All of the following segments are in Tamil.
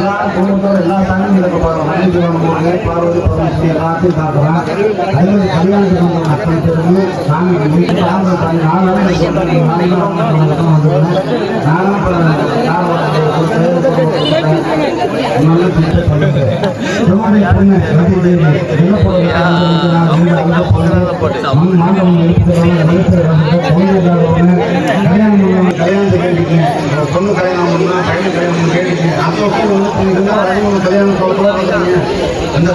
எல்லா குடும்பத்தோட எல்லா சாமியும் இருக்க போகிறோம். மல்லிகைவன் முருகே பார்வதி பரமேஸ்வரி எல்லாத்தையும் பார்க்குறோம். அதுமாதிரி கல்யாணத்துக்கு அத்தனை பேருக்கு சாமி வீட்டு ஆம்பளை சாமி 4 நாள் பொண்ணு கல்யாணம் பண்ணா பையன் கல்யாணம் கேட்டு அந்த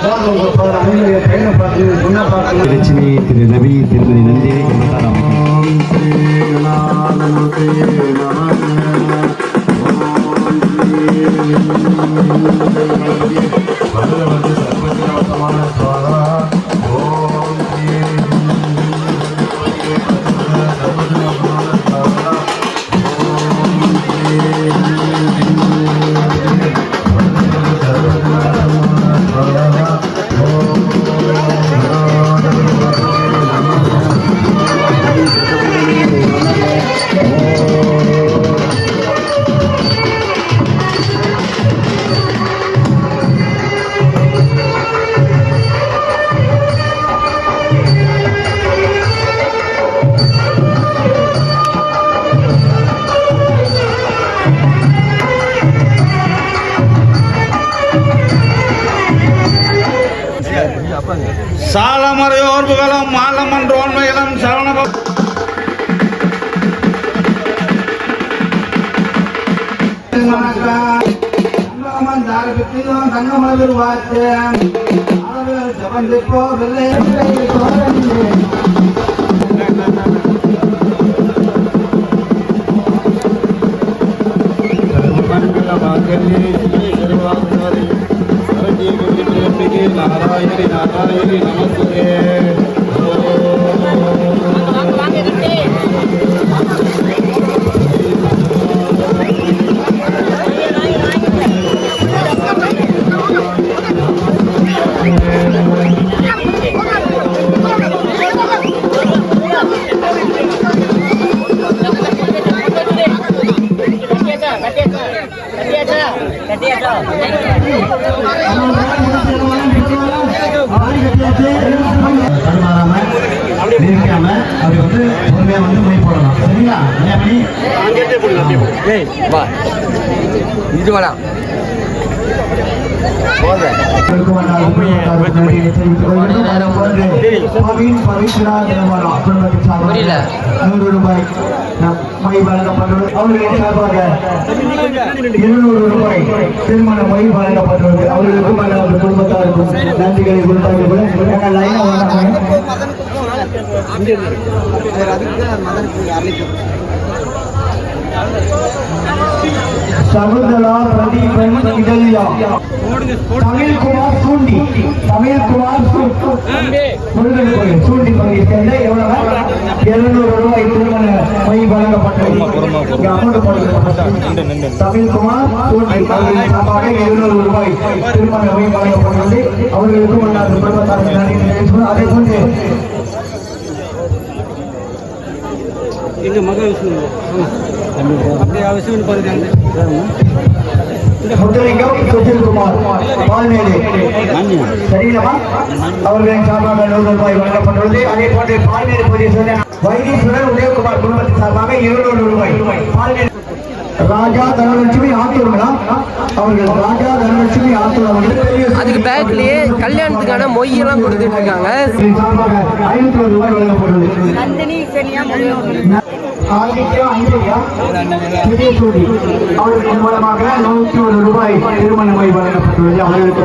பையனை பார்த்து பொண்ணை பார்த்து லட்சுமி திரு ரவி திருமதி நந்தியை சாலமறையோர் புகழும் மாலமன்றோன் மயிலம் சரவண தங்கமலர் வாச்சேன் போவில்லை நாராயணி நாராயணி நமஸ்தே இது வேணாம் புரியல. 100 ரூபாய் மை வழங்கப்பட்டுள்ளது. அவர்களின் சார்பாக 200 ரூபாய் திருமண மை வழங்கப்பட்டுள்ளது. அவர்களுக்கும் அல்லது குடும்பத்தாருக்கும் நன்றிகளை கொடுத்தார்கள். லைனா சகுந்தலா பிரதீபன் இதழியா தமிழ்குமார் சூண்டி சூண்டி பகுதியை சேர்ந்த எவ்வளவு 200 ரூபாய் திருமண மை வழங்கப்பட்டது. தமிழ்குமார் சூண்டி அவர்களின் சார்பாக 200 ரூபாய் திருமண மை வழங்கப்பட்டுள்ளது. அவர்களுக்கும் குடும்பத்தார்கள் அதே போன்று எங்க மகள் முத்தலிங்கம் சுஜில்குமார் பால்மேடு சரியில்லமா அவர்களின் சார்பாக 100 ரூபாய் வழங்கப்பட்டுள்ளது. அதே போன்று பால்மேடு பகுதியை சேர்ந்த வைத்தீஸ்வரன் உதயகுமார் குடும்பத்தின் சார்பாக 200 ரூபாய். பால்மேடு ராஜா தனலட்சுமி ஆத்தூர்களா அவர்கள் ராஜா தனலட்சுமி ஆத்தூர் அவர்கள் அதுக்கு பேக்லயே கல்யாணத்துக்கான மொய்யெல்லாம் கொடுத்துட்டு இருக்காங்க. 500 ரூபாய் வழங்கப்பட்டுள்ளது. அவர்கள் மூலமாக 101 ரூபாய் திருமண மை வழங்கப்பட்டுள்ளது. அவர்களுக்கு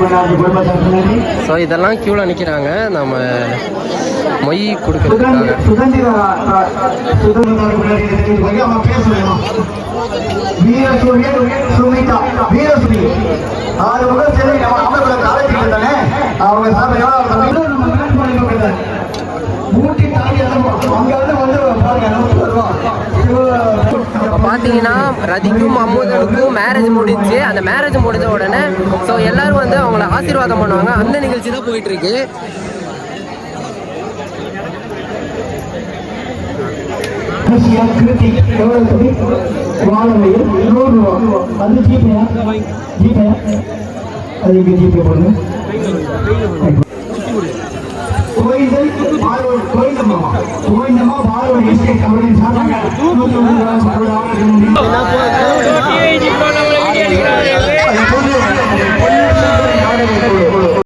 ஸோ இதெல்லாம் கியூல நிற்கிறாங்க நம்ம மொய் கொடுக்கறதுக்காக. வீரசூரியன் சுமிதா வீரசுமி 6 முதல் செல்வி அவர்களை காலேஜ் தானே அவங்க சாப்பிட மூட்டி தாண்டி அங்க வந்து இப்போ பார்த்தீங்கன்னா ரதிக்கும் அம்மோதனுக்கும் மேரேஜ் முடிஞ்சு அந்த மேரேஜ் முடிஞ்ச உடனே ஸோ எல்லாரும் வந்து அவங்கள ஆசீர்வாதம் பண்ணுவாங்க. அந்த நிகழ்ச்சி தான் போயிட்டு இருக்கு. கிருத்தி வாழவையில் 100 ரூபா. அது ஜிபேயா? ஜிபேயா? அது இங்கே ஜிபே பண்ணு. கோயிந்தம்மா பாலோட எஸ்டேட் அவர்களின் சார்பாக 101 ரூபாய்